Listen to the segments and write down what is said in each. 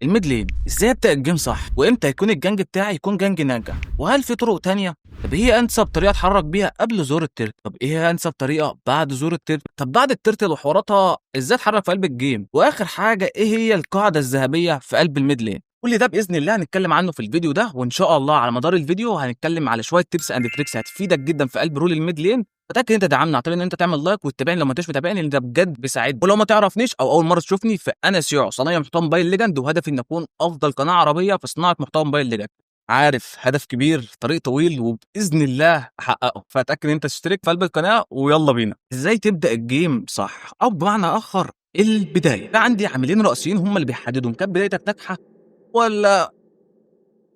الميد لين ازاي ابدا الجيم صح، وامتى يكون الجنج بتاعي يكون جنج ناجح، وهل في طرق تانية؟ طب ايه هي انسب طريقه اتحرك بيها قبل ظهور الترت؟ طب ايه هي انسب طريقه بعد ظهور الترت؟ طب بعد الترت وحواراتها ازاي اتحرك في قلب الجيم؟ واخر حاجه ايه هي القاعده الذهبيه في قلب الميد لين؟ كل ده باذن الله هنتكلم عنه في الفيديو ده، وان شاء الله على مدار الفيديو هنتكلم على شويه تيبس اند تريكس هتفيدك جدا في قلب رول الميد لين. فتاكد انت تدعمنا عن طريق ان انت تعمل لايك وتتابعني لو ما انتش متابعني، لان ده بجد بيساعدني. ولو ما تعرفنيش او اول مره تشوفني، فانا سيوع، صنايع محتوى موبايل ليجند، وهدفي ان اكون افضل قناه عربيه في صناعه محتوى موبايل ليجند. عارف هدف كبير، طريق طويل، وباذن الله احققه. فاتاكد ان انت تشترك في قلب القناه، ويلا بينا. ازاي تبدا الجيم صح، او بمعنى اخر البدايه؟ في عندي عاملين رئيسيين هم اللي بيحددوا كانت بدايتك ناجحه ولا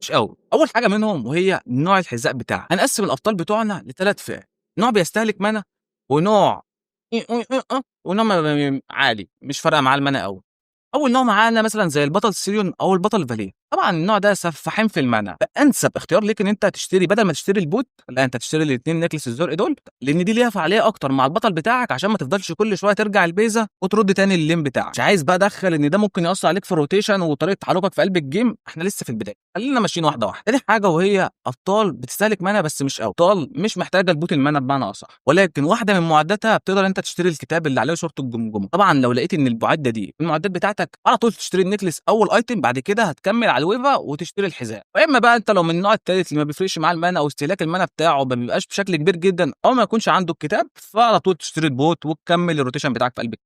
مش قوي. اول حاجه منهم وهي نوع الحذاء بتاعك. هنقسم الابطال بتوعنا لثلاث فئات: نوع بيستهلك مانا، ونوع ونوع عالي مش فارقه معاه المانا قوي. اول نوع معانا مثلا زي البطل سيريون او البطل فاليه. طبعا النوع ده سفاحين في المعنى، فانسب اختيار ليك ان انت تشتري، بدل ما تشتري البوت، لا انت تشتري الاثنين نكلس الزرق دول، لان دي ليها فعاليه اكتر مع البطل بتاعك، عشان ما تفضلش كل شويه ترجع البيزه وترد تاني اللين بتاعك. مش عايز بقى ادخل ان ده ممكن ياثر عليك في الروتيشن وطريقه تحركك في قلب الجيم، احنا لسه في البدايه، خلينا ماشيين واحده واحده. تاني حاجه وهي ابطال بتستهلك مانا بس مش قوي، ابطال مش محتاجه البوت المانا بمعنى اصح، ولكن واحده من معداتها بتقدر انت تشتري الكتاب اللي عليه صوره الجمجمه. طبعا لو لقيت ان المعده دي المعدات بتاعتك، على طول تشتري النكلس اول ايتم، بعد كده هتكمل على الويفا وتشتري الحذاء. واما بقى انت لو من النوع الثالث اللي ما بيفرقش معاه المانا او استهلاك المانا بتاعه ما بيبقاش بشكل كبير جدا، او ما يكونش عنده الكتاب، فعلى طول تشتري البوت وتكمل الروتيشن بتاعك في قلبك.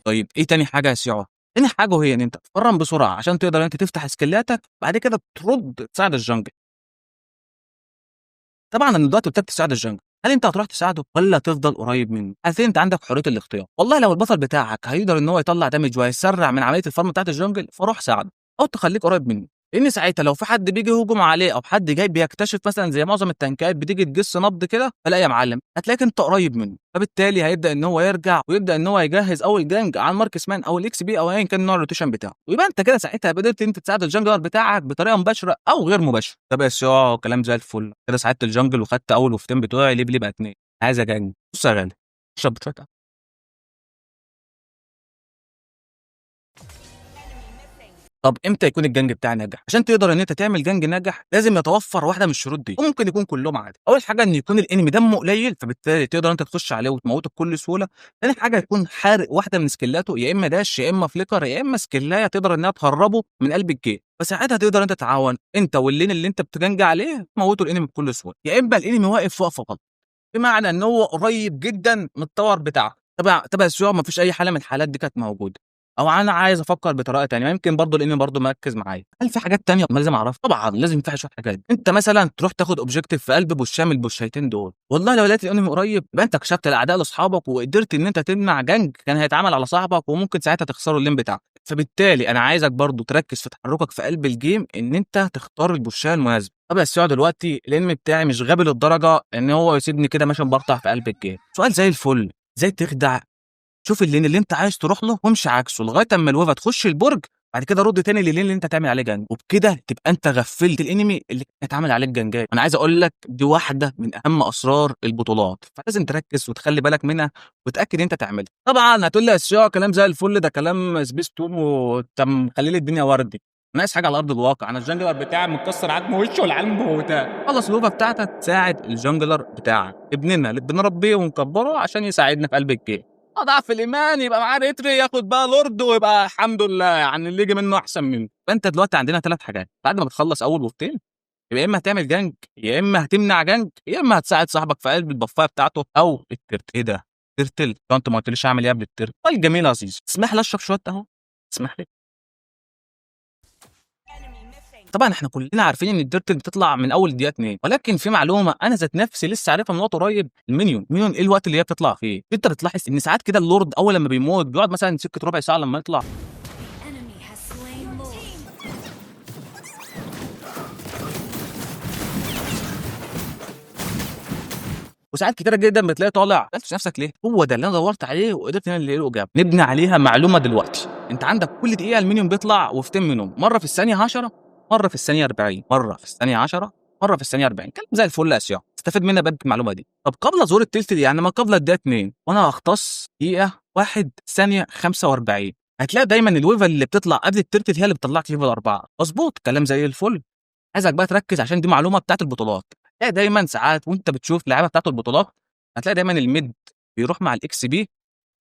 طيب ايه تاني حاجه يا سيعه؟ تاني حاجه وهي ان انت تفرم بسرعه عشان تقدر انت تفتح سكيلاتك، بعد كده ترد تساعد الجنجل. طبعا ان دلوقتي قلت لك تساعد الجنجل، هل انت هتروح تساعده ولا تفضل قريب منه؟ هل انت عندك حريه الاختيار؟ والله لو البطل بتاعك هيقدر ان هو يطلع دامج وهيسرع من عمليه الفارم بتاعت الجنجل، فروح ساعده او تخليك قريب منه، لان ساعتها لو في حد بيجي يهجم عليه او حد جاي بيكتشف مثلا زي معظم التنكات بتيجي تجس نبض كده، فلا يا معلم هتلاقيك انت قريب منه، فبالتالي هيبدا ان هو يرجع ويبدا ان هو يجهز اول جنج على الماركس مان او الاكس بي او ايا كان نوع الروتيشن بتاعه، ويبقى انت كده ساعتها قدرت انت تساعد الجنجلر بتاعك بطريقه مباشره او غير مباشره. طب يا كلام زي الفل كده، ساعدت الجنجل وخدت اول وفتين بتوعي، ليه بقى اتنين. عايز جنج. بص يا غالي، اشرب بتفكر. طب امتى يكون الجنج بتاعي ناجح؟ عشان تقدر ان انت تعمل جنج ناجح لازم يتوفر واحده من الشروط دي، وممكن يكون كلهم عادي. اول حاجه ان يكون الانمي دمه قليل، فبالتالي تقدر انت تخش عليه وتموته بكل سهوله. ثاني حاجه يكون حارق واحده من سكيلاته، يا اما داش يا اما فليكر يا اما سكيلايه تقدر انها تهربه من قلب الجيم، فساعتها تقدر انت تتعاون انت واللين اللي انت بتجنج عليه تموته الانمي بكل سهوله. يا اما الانمي واقف وقفه غلط، بمعنى ان هو قريب جدا من التاور بتاعك. طبعا السيوع ما فيش اي حاله من الحالات دي كانت موجوده، او انا عايز افكر بطريقه تانية، يمكن برضه لاني برضه مركز معايا. هل في حاجات تانية ما لازم اعرفها؟ طبعا لازم في شويه حاجات. انت مثلا تروح تاخد اوبجيكتيف في قلب بوشام البوشايتين دول، والله لو لقيت الانمي قريب يبقى انت كشفت الاعداء لاصحابك وقدرت ان انت تمنع جنج كان هيتعمل على صاحبك، وممكن ساعتها تخسروا اللين بتاعك. فبالتالي انا عايزك برضه تركز في تحركك في قلب الجيم، ان انت تختار البوشاه المناسبه. طب يا السيوع دلوقتي الانمي بتاعي مش غبي للدرجه ان هو يسيبني كده ماشي مبرطع في قلب الجيم. سؤال زي الفل، ازاي تخدع؟ شوف اللين اللي انت عايز تروح له وامشي عكسه لغايه اما الويفا تخش البرج، بعد كده رد تاني للين اللي انت تعمل عليه جنج، وبكده تبقى انت غفلت الانمي اللي اتعمل عليه الجنجات. انا عايز اقول لك دي واحده من اهم اسرار البطولات، فلازم تركز وتخلي بالك منها وتاكد انت تعملها. طبعا هتقول لي يا الشيخ كلام زي الفل، ده كلام سبيس تون وانت مخلي لي الدنيا وردي. ناقص حاجه على ارض الواقع، انا الجنجلر بتاعي متكسر عظم وشه والعالم بهوتان. خلص الويفا بتاعتك، ساعد الجنجلر بتاعك، ابننا اللي بنربيه ونكبره عشان يساعدنا في قلب الجيم. اضعف الايمان يبقى معاه ريتري ياخد بقى لورد، ويبقى الحمد لله يعني اللي يجي منه احسن منه. فانت دلوقتي عندنا ثلاث حاجات بعد ما بتخلص اول وفتين، يبقى يا اما هتعمل جنج يا اما هتمنع جنج يا اما هتساعد صاحبك في قلب البفايه بتاعته او الترت. ايه ده؟ ترتل؟ لو انت ما قلتليش اعمل ايه قبل الترت؟ طيب جميل يا عزيز، تسمح لي اشرب شويه قهوه؟ تسمح لي؟ طبعا احنا كلنا عارفين ان الديرتل بتطلع من اول دقيقه 2، ولكن في معلومه انا ذات نفسي لسه عارفها من وقت قريب: المينيون ايه الوقت اللي هي بتطلع فيه؟ انت بتلاحظ ان ساعات كده اللورد اول لما بيموت بيقعد مثلا سكه ربع ساعه لما يطلع، وساعات كتيره جدا بتلاقي طالع. سالتش نفسك ليه؟ هو ده اللي انا دورت عليه وقدرت ان انا الاقي له اجابه. نبني عليها معلومه دلوقتي. انت عندك كل دقيقه المينيون بيطلع وفتين منهم، مره في الثانيه 10، مره في الثانيه 40، مره في الثانيه 10، مره في الثانيه 40. كلام زي الفل يا اشياء، استفاد منها بقى المعلومه دي. طب قبل ظهور التلت دي يعني ما قبل الدقيقه 2، وانا هختص دقيقه 1 ثانيه 45، هتلاقي دايما الويفا اللي بتطلع قبل الترتل هي اللي بتطلعك ليفل 4. مظبوط، كلام زي الفل. عايزك بقى تركز عشان دي معلومه بتاعت البطولات. هتلاقي دايما ساعات وانت بتشوف اللعيبه بتاعت البطولات، هتلاقي دايما الميد بيروح مع الاكس بي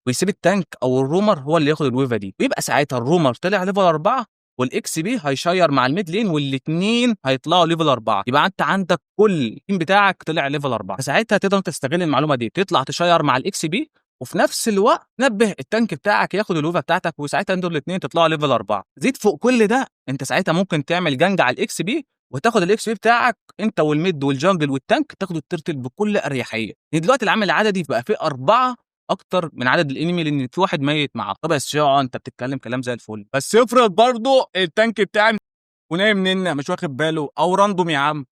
ويسيب التانك او الرومر هو اللي ياخد الويفا دي، ويبقى ساعتها الرومر طلع ليفل 4 والاكس بي هيشير مع الميد لين والاثنين هيطلعوا ليفل 4، يبقى انت عندك كل التيم بتاعك طلع ليفل 4. فساعتها تقدر تستغل المعلومه دي، تطلع تشير مع الاكس بي وفي نفس الوقت نبه التانك بتاعك ياخد الويفا بتاعتك، وساعتها انتوا الاثنين تطلعوا ليفل 4. زيد فوق كل ده، انت ساعتها ممكن تعمل جنج على الاكس بي وتاخد الاكس بي بتاعك انت والميد والجنجل والتانك، تاخدوا الترتل بكل اريحيه. دلوقتي العامل العددي بقى فيه 4 اكتر من عدد الانمي لان في واحد ميت معاه. طب يا الشيعة انت بتتكلم كلام زي الفل، بس افرض برضه التانك بتاعي ونايم مننا مش واخد باله او راندوم يا عم.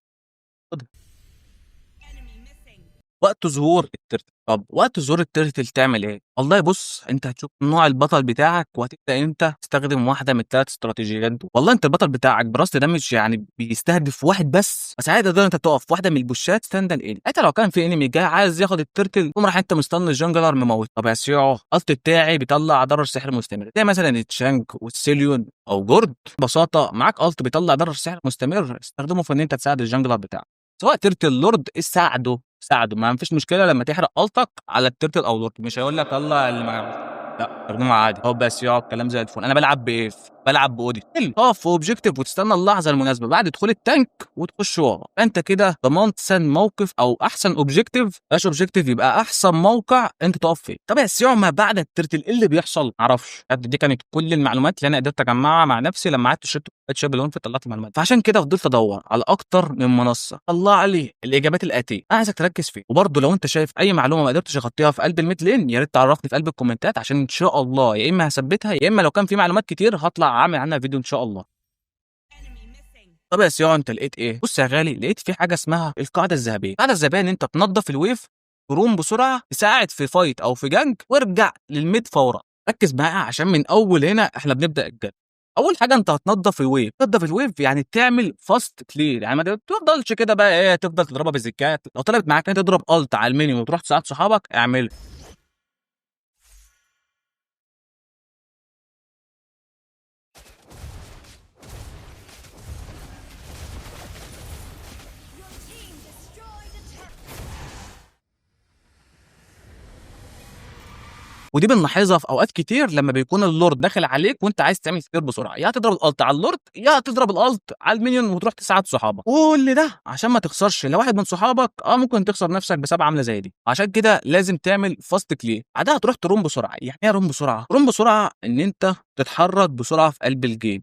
وقت ظهور الترتل. طب وقت ظهور الترتل تعمل ايه؟ والله بص، انت هتشوف نوع البطل بتاعك وهتبدا انت تستخدم واحده من الثلاث استراتيجيات دول. والله انت البطل بتاعك براست ده مش يعني بيستهدف واحد بس، ساعتها تقدر انت تقف واحده من البوشات ستاند ان. انت لو كان في انمي جاي عايز ياخد الترتل تقوم راح انت مستني الجنجلر مموت. طب يا سيعو الت بتاعي بيطلع ضرر سحر مستمر زي مثلا تشانج والسيليون او جورد. ببساطه معاك الت بيطلع ضرر سحر مستمر، استخدمه في ان انت تساعد الجنجلر بتاعك، سواء ترتل لورد ساعده ما فيش مشكله لما تحرق التك على الترتل او لورد، مش هيقول لك الله اللي ما، لا استخدمه عادي. هو بس يقعد كلام زي الفل. انا بلعب بايه؟ بلعب باودي حلو، تقف في اوبجيكتيف وتستنى اللحظه المناسبه بعد دخول التانك وتخش ورا، انت كده ضمنت احسن موقف او احسن اوبجيكتيف. ايش اوبجيكتيف؟ يبقى احسن موقع انت تقف فيه. طب يا سيوع ما بعد الترتل ايه اللي بيحصل؟ معرفش. دي كانت كل المعلومات اللي انا قدرت اجمعها مع نفسي لما قعدت شربت شاب اللي في طلعت المعلومات، فعشان كده فضلت ادور على اكتر من منصه طلع لي الاجابات الاتيه. انا عايزك تركز فيه، وبرده لو انت شايف اي معلومه ما قدرتش اغطيها في قلب الميد لين يا ريت تعرفني في قلب الكومنتات، عشان ان شاء الله يا اما هثبتها يا اما لو كان في معلومات كتير هطلع اعمل عنها فيديو ان شاء الله. طب يا سيو انت لقيت ايه؟ بص يا غالي، لقيت في حاجه اسمها القاعده الذهبيه. القاعده الذهبيه ان انت تنظف الويف، تروم بسرعه، تساعد في فايت او في جنج، وارجع للميد فورا. ركز معايا عشان من اول هنا احنا بنبدا الجد. اول حاجه انت هتنظف الويف. تنظف الويف يعني تعمل فاست كلير، يعني ما تفضلش كده بقى ايه تفضل تضربها بالزكات. لو طلبت معاك انت تضرب الت على المينيوم وتروح تساعد صحابك اعمل. ودي بنلاحظها في اوقات كتير لما بيكون اللورد داخل عليك وانت عايز تعمل كتير بسرعه، يا تضرب الالت على اللورد يا تضرب الالت على المينيون وتروح تساعد صحابك. كل ده عشان ما تخسرش لو واحد من صحابك ممكن تخسر نفسك بسبب عامله زي دي. عشان كده لازم تعمل فاست كلير، بعدها تروح تروم بسرعه. يعني ايه روم بسرعه؟ روم بسرعه ان انت تتحرك بسرعه في قلب الجيم.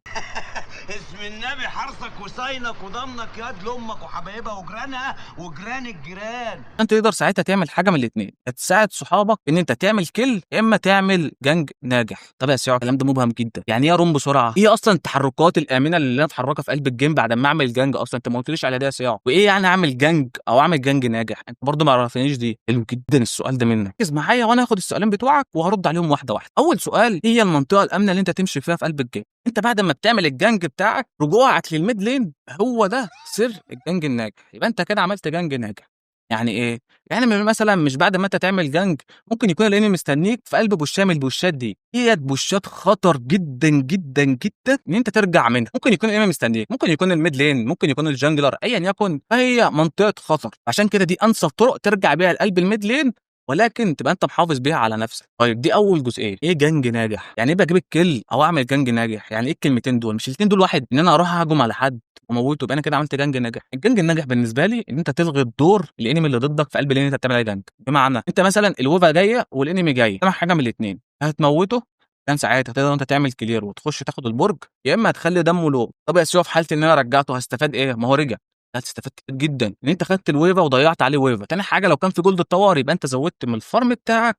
اسم النبي حرصك وصينك وضمنك ياد لامك وحبايبها وجيرانها وجيران الجيران. انت تقدر ساعتها تعمل حاجه من الاثنين، تساعد صحابك ان انت تعمل كيل يا اما تعمل جنج ناجح. طب يا سيوع الكلام ده مبهم جدا، يعني ايه روم بسرعه؟ ايه اصلا التحركات الامنه اللي انا اتحركها في قلب الجيم بعد ما اعمل جنج؟ اصلا انت ما قلتليش على ده يا سيوع. وايه يعني اعمل جنج او اعمل جنج ناجح؟ انت برضه ما عرفتنيش دي. حلو جدا السؤال ده منك، ركز معايا وانا هاخد السؤالين بتوعك وهرد عليهم واحده واحده. اول سؤال، هي المنطقه الامنه اللي انت تمشي فيها في قلب الجيم. انت بعد ما بتعمل الجنج بتاعك رجوعك للميد لين هو ده سر الجنج الناجح. يبقى انت كده عملت جنج ناجح. يعني ايه؟ يعني مثلا مش بعد ما انت تعمل جنج ممكن يكون الانمي مستنيك في قلب بوشاه من البوشات دي. هي بوشات خطر جدا جدا جدا ان انت ترجع منها. ممكن يكون الانمي مستنيك، ممكن يكون الميد لين، ممكن يكون الجنجلر، ايا يكن، فهي منطقه خطر. عشان كده دي انسب طرق ترجع بيها لقلب الميد لين، ولكن تبقى انت محافظ بيها على نفسك. طيب دي اول جزئيه. ايه جنج ناجح؟ يعني ايه بجيب الكل او اعمل جنج ناجح؟ يعني ايه الكلمتين دول؟ مش الاثنين دول واحد؟ ان انا اروح اهجم على حد وموته يبقى انا كده عملت جنج ناجح؟ الجنج الناجح بالنسبه لي ان انت تلغي الدور الانمي اللي ضدك في قلب اللي انت بتعمل عليه جنج. بمعنى انت مثلا الويفا جايه والانمي جاي، تعمل حاجه من الاثنين، هتموته كان ساعتها تقدر انت تعمل كلير وتخش تاخد البرج، يا اما هتخلي دمه لو. طب يا سيوف في حاله ان انا رجعته هستفاد ايه؟ ما هو رجع. هتستفاد كتير جدا ان انت خدت الويفا وضيعت عليه ويفا. تاني حاجه لو كان في جولد الطوار يبقى انت زودت من الفارم بتاعك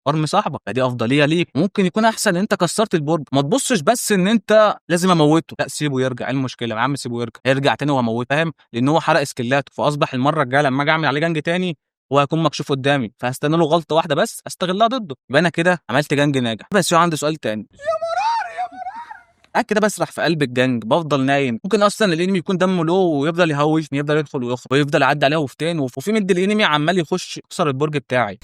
فارم صاحبك، فدي افضليه ليك. ممكن يكون احسن ان انت كسرت البرج. ما تبصش بس ان انت لازم اموته، لا سيبه يرجع. ايه المشكله يا عم؟ سيبه يرجع، هيرجع تاني وهموته، فاهم؟ لان هو حرق سكيلاته، فاصبح المره الجايه لما اجي اعمل عليه جنج تاني هو هيكون مكشوف قدامي، فهستنى له غلطه واحده بس استغلها ضده، يبقى انا كده عملت جنج ناجح. بس شو عندي سؤال تاني. قاعد كده بسرح في قلب الجنج بفضل نايم، ممكن اصلا الانمي يكون دمه لو ويفضل يهوشني، يفضل يدخل ويخرج ويفضل يعدي عليه وفتين، وفي مد الانمي عمال يخش يكسر البرج بتاعي.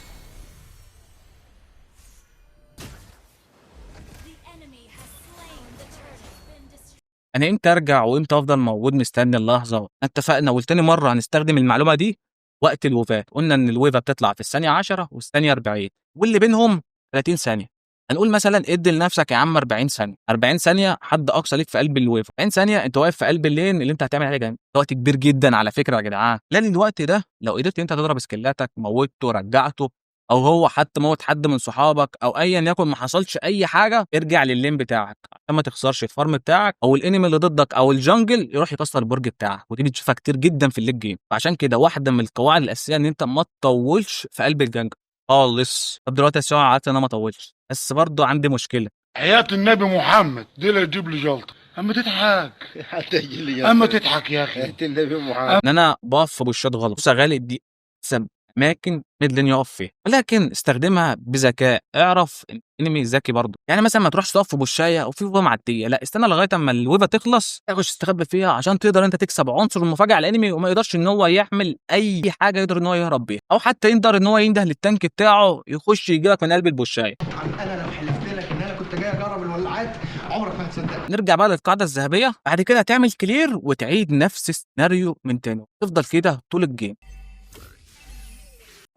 انا امتى ارجع وامتى افضل موجود مستني اللحظه؟ اتفقنا قلتني مره هنستخدم المعلومه دي وقت الوفاه، قلنا ان الويفه بتطلع في الثانيه 10 والثانيه 40 واللي بينهم 30 ثانيه. هنقول مثلا ادي لنفسك يا عم 40 ثانيه، 40 ثانيه حد اقصى ليك في قلب الويفه، 40 ثانيه انت واقف في قلب اللين اللي انت هتعمل عليه جنب. ده وقت كبير جدا على فكره يا جدعان، لان الوقت ده لو قدرت انت تضرب سكلاتك موتته رجعته، او هو حتى موت حد من صحابك او ايا يكن ما حصلش اي حاجه، ارجع لللين بتاعك عشان ما تخسرش الفارم بتاعك او الانمي اللي ضدك او الجنجل يروح يكسر البرج بتاعك، ودي بتشوفها كتير جدا في الليج جيم. فعشان كده واحده من القواعد الاساسيه ان انت ما تطولش في قلب الجنجل خالص. طب دلوقتي يا سواء عارف ان انا ما اطولش، بس برضه عندي مشكله. حياة النبي محمد دي اللي تجيب لي جلطة. اما تضحك، حتى يجي لي اما تضحك يا اخي. حياة النبي محمد. ان انا بقف في بوشات غلط. بص يا غالي، دي احسن اماكن ميد لين يقف فيها، ولكن استخدمها بذكاء. اعرف ان الانمي ذكي برضه، يعني مثلا ما تروحش تقف في بوشايه او في ويفه معديه، لا استنى لغايه اما الويفه تخلص تخش تستخبى فيها عشان تقدر انت تكسب عنصر المفاجاه على الانمي وما يقدرش ان هو يحمل اي حاجه يقدر ان هو يهرب بيها، او حتى يقدر ان هو ينده للتانك بتاعه يخش يجيبك من قلب البوشايه. انا لو حلفت لك ان انا كنت جاي اجرب الولاعات عمرك ما هتصدقني. نرجع بقى للقاعده الذهبيه، بعد كده هتعمل كلير وتعيد نفس السيناريو من تاني، تفضل كده طول الجيم.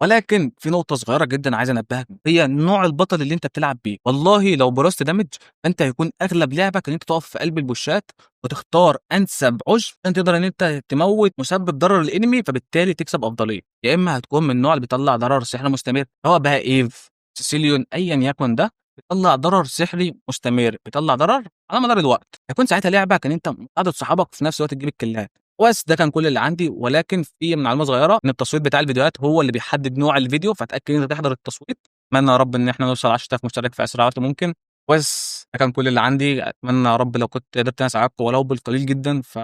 ولكن في نقطة صغيرة جدا عايز انبهك، هي نوع البطل اللي انت بتلعب بيه. والله لو براست دامج فانت هيكون اغلب لعبك ان انت تقف في قلب البوشات وتختار انسب عشب عشان تقدر ان انت تموت مسبب ضرر الانمي، فبالتالي تكسب افضلية. يا اما هتكون من النوع اللي بيطلع ضرر سحري مستمر، سواء بقى ايف سيسيليون ايا يكن، ده بيطلع ضرر سحري مستمر، بيطلع ضرر على مدار الوقت. هيكون ساعتها لعبك ان انت عدد صحابك في نفس الوقت تجيب الكلات. بس ده كان كل اللي عندي، ولكن في معلومه صغيره ان التصويت بتاع الفيديوهات هو اللي بيحدد نوع الفيديو، فاتاكد ان انت تحضر التصويت. اتمنى يا رب ان احنا نوصل 10,000 مشترك في اسرع وقت ممكن. بس ده كان كل اللي عندي، اتمنى يا رب لو كنت قدرت اساعدكم ولو بالقليل جدا. ف